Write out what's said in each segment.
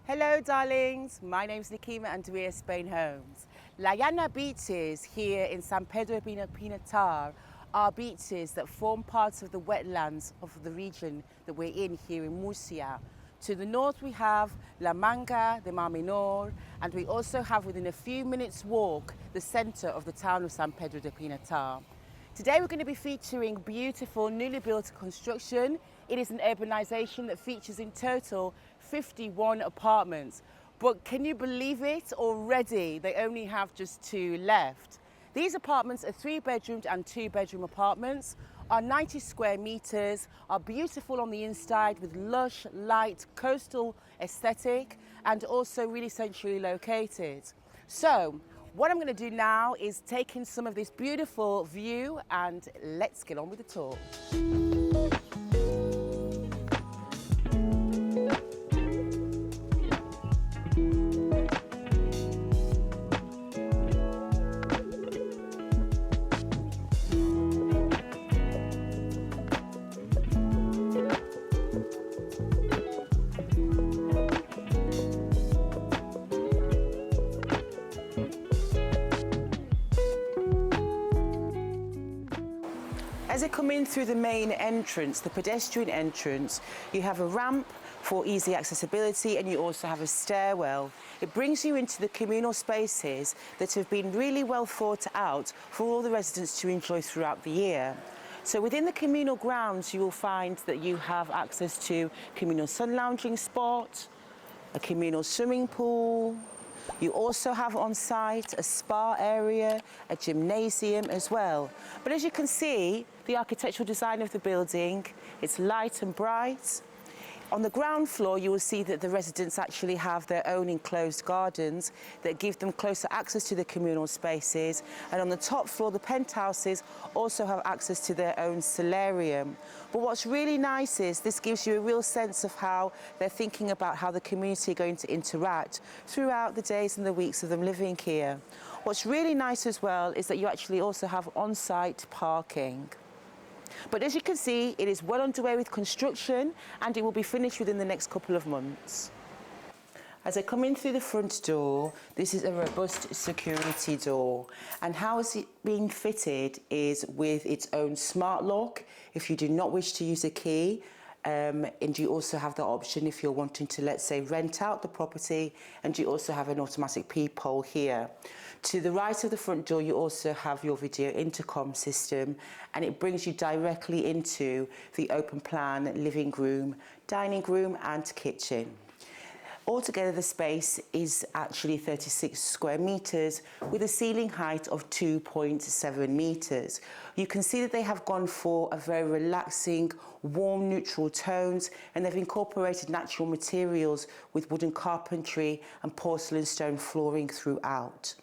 Hello darlings, my name's Nikima and we're Spainhomes. Llana beaches here in San Pedro Del Pinatar are beaches that form parts of the wetlands of the region that we're in here in Murcia. To the north we have La Manga, the Mar Menor, and we also have within a few minutes walk the centre of the town of San Pedro Del Pinatar. Today we're going to be featuring beautiful newly built construction. It is an urbanisation that features in total 51 apartments. But can you believe it? Already they only have just 2 left. These apartments are 3-bedroomed and 2-bedroom apartments, are 90 square metres, are beautiful on the inside with lush, light, coastal aesthetic and also really centrally located. So what I'm going to do now is take in some of this beautiful view and let's get on with the tour. As you come in through the main entrance, the pedestrian entrance, you have a ramp for easy accessibility and you also have a stairwell. It brings you into the communal spaces that have been really well thought out for all the residents to enjoy throughout the year. So within the communal grounds you will find that you have access to communal sun lounging spot, a communal swimming pool. You also have on site a spa area, a gymnasium as well. But as you can see, the architectural design of the building, it's light and bright. On the ground floor, you will see that the residents actually have their own enclosed gardens that give them closer access to the communal spaces. And on the top floor, the penthouses also have access to their own solarium. But what's really nice is this gives you a real sense of how they're thinking about how the community are going to interact throughout the days and the weeks of them living here. What's really nice as well is that you actually also have on-site parking. But as you can see, it is well underway with construction and it will be finished within the next couple of months. As I come in through the front door, this is a robust security door. And how is it being fitted is with its own smart lock if you do not wish to use a key. And you also have the option if you're wanting to, let's say, rent out the property, and you also have an automatic peephole here. To the right of the front door, you also have your video intercom system, and it brings you directly into the open plan living room, dining room and kitchen. Altogether, the space is actually 36 square metres with a ceiling height of 2.7 metres. You can see that they have gone for a very relaxing, warm, neutral tones, and they've incorporated natural materials with wooden carpentry and porcelain stone flooring throughout.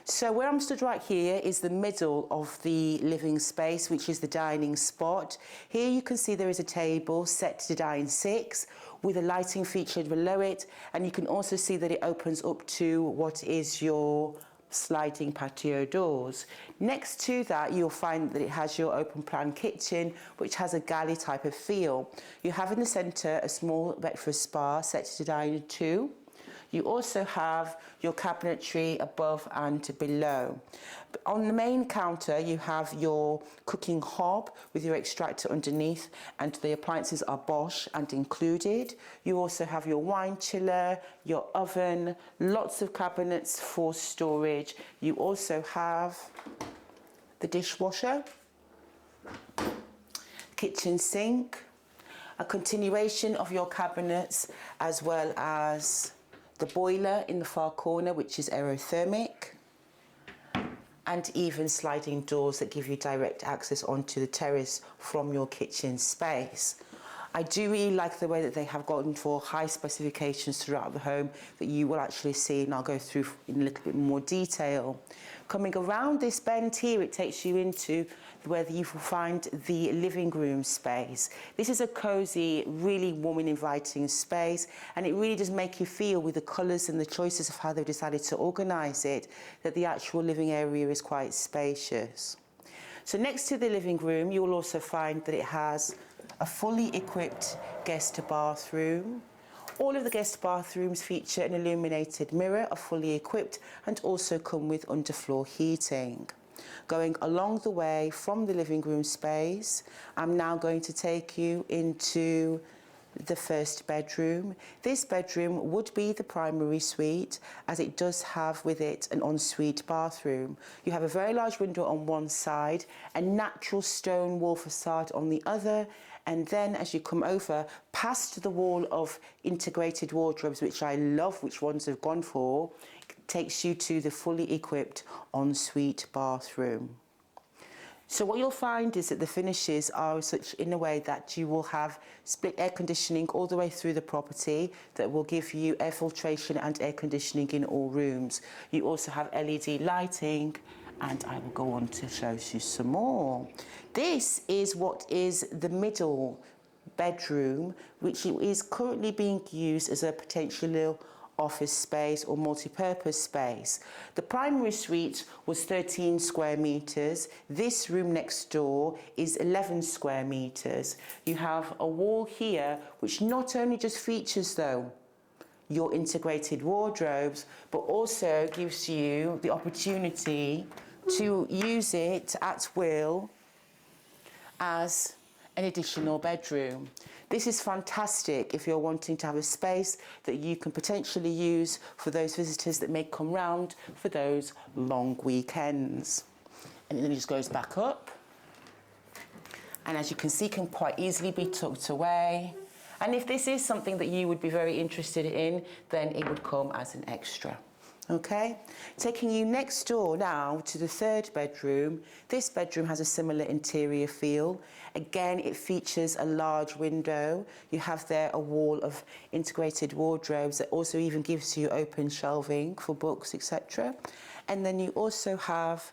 So where I'm stood right here is the middle of the living space, which is the dining spot. Here you can see there is a table set to dine 6 with a lighting featured below it, and you can also see that it opens up to what is your sliding patio doors. Next to that, you'll find that it has your open plan kitchen, which has a galley type of feel. You have in the centre a small breakfast spa set to dine 2. You also have your cabinetry above and below. On the main counter, you have your cooking hob with your extractor underneath, and the appliances are Bosch and included. You also have your wine chiller, your oven, lots of cabinets for storage. You also have the dishwasher, kitchen sink, a continuation of your cabinets, as well as the boiler in the far corner, which is aerothermic, and even sliding doors that give you direct access onto the terrace from your kitchen space. I do really like the way that they have gone for high specifications throughout the home that you will actually see, and I'll go through in a little bit more detail. Coming around this bend here, it takes you into where you will find the living room space. This is a cosy, really warm and inviting space, and it really does make you feel, with the colours and the choices of how they've decided to organise it, that the actual living area is quite spacious. So next to the living room, you will also find that it has a fully equipped guest bathroom, All of the guest bathrooms feature an illuminated mirror, are fully equipped and also come with underfloor heating. Going along the way from the living room space, I'm now going to take you into the first bedroom. This bedroom would be the primary suite, as it does have with it an ensuite bathroom. You have a very large window on one side, a natural stone wall facade on the other, and then as you come over past the wall of integrated wardrobes, which I love which ones have gone for, it takes you to the fully equipped ensuite bathroom. So what you'll find is that the finishes are such in a way that you will have split air conditioning all the way through the property that will give you air filtration and air conditioning in all rooms. You also have LED lighting, and I will go on to show you some more. This is what is the middle bedroom, which is currently being used as a potential office space or multi-purpose space. The primary suite was 13 square meters. This room next door is 11 square meters. You have a wall here which not only just features though your integrated wardrobes, but also gives you the opportunity to use it at will as an additional bedroom. This is fantastic if you're wanting to have a space that you can potentially use for those visitors that may come round for those long weekends. And then it just goes back up. And as you can see, can quite easily be tucked away. And if this is something that you would be very interested in, then it would come as an extra. Okay, taking you next door now to the third bedroom. This bedroom has a similar interior feel. Again, it features a large window. You have there a wall of integrated wardrobes that also even gives you open shelving for books, etc. And then you also have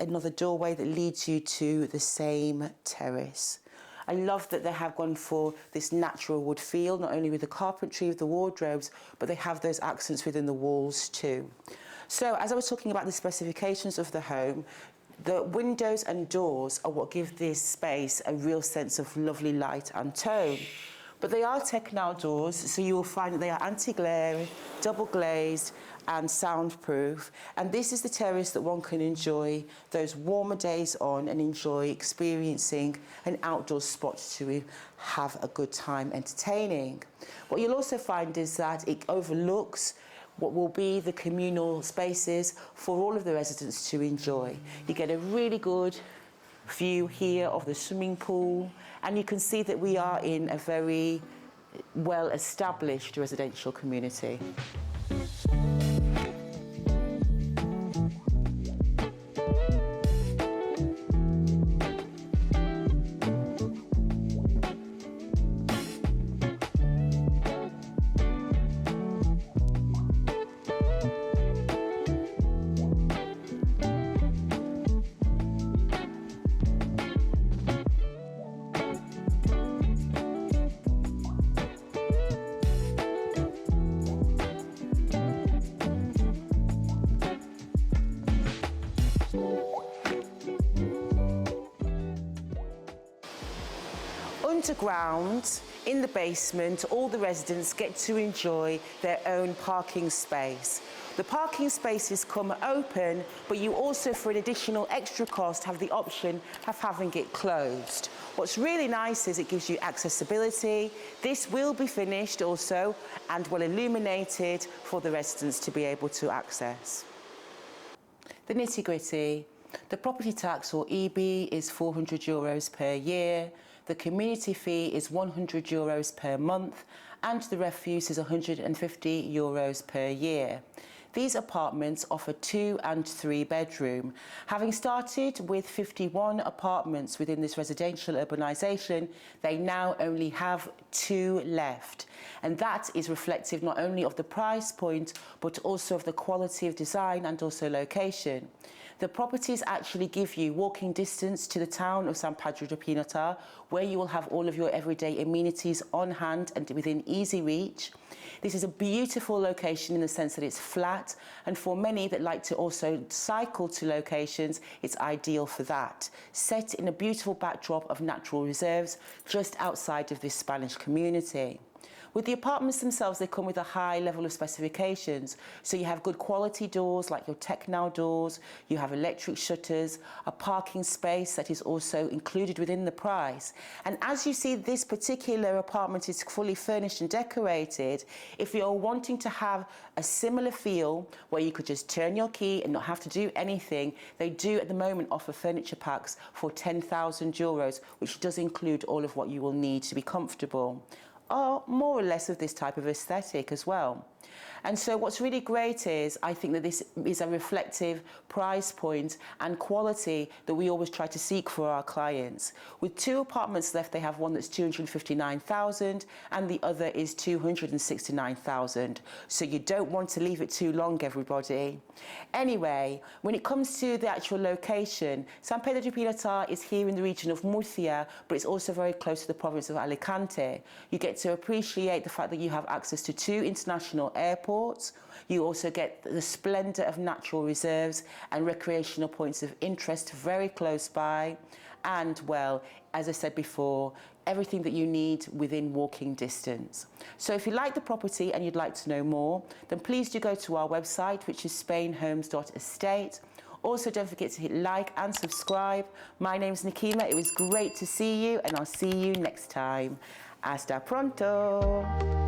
another doorway that leads you to the same terrace. I love that they have gone for this natural wood feel, not only with the carpentry of the wardrobes, but they have those accents within the walls too. So as I was talking about the specifications of the home, the windows and doors are what give this space a real sense of lovely light and tone. But they are Technal doors, so you will find that they are anti-glare, double glazed and soundproof. And this is the terrace that one can enjoy those warmer days on and enjoy experiencing an outdoor spot to have a good time entertaining. What you'll also find is that it overlooks what will be the communal spaces for all of the residents to enjoy. You get a really good view here of the swimming pool, and you can see that we are in a very well-established residential community. Underground, in the basement, all the residents get to enjoy their own parking space. The parking spaces come open, but you also, for an additional extra cost, have the option of having it closed. What's really nice is it gives you accessibility. This will be finished also and well illuminated for the residents to be able to access. The nitty-gritty. The property tax, or EB, is €400 per year. The community fee is €100 per month, and the refuse is €150 per year. These apartments offer 2 and 3 bedroom. Having started with 51 apartments within this residential urbanisation, they now only have 2 left. And that is reflective not only of the price point, but also of the quality of design and also location. The properties actually give you walking distance to the town of San Pedro Del Pinatar, where you will have all of your everyday amenities on hand and within easy reach. This is a beautiful location in the sense that it's flat, and for many that like to also cycle to locations, it's ideal for that. Set in a beautiful backdrop of natural reserves just outside of this Spanish community. With the apartments themselves, they come with a high level of specifications. So you have good quality doors like your Technow doors, you have electric shutters, a parking space that is also included within the price. And as you see, this particular apartment is fully furnished and decorated. If you're wanting to have a similar feel where you could just turn your key and not have to do anything, they do at the moment offer furniture packs for €10,000, which does include all of what you will need to be comfortable, or more or less of this type of aesthetic as well. And so what's really great is, I think that this is a reflective price point and quality that we always try to seek for our clients. With 2 apartments left, they have one that's $259,000 and the other is $269,000. So you don't want to leave it too long, everybody. Anyway, when it comes to the actual location, San Pedro Del Pinatar is here in the region of Murcia, but it's also very close to the province of Alicante. You get to appreciate the fact that you have access to 2 international airports. You also get the splendour of natural reserves and recreational points of interest very close by. And, well, as I said before, everything that you need within walking distance. So if you like the property and you'd like to know more, then please do go to our website, which is spainhomes.estate. Also, don't forget to hit like and subscribe. My name's Nikima. It was great to see you, and I'll see you next time. Hasta pronto.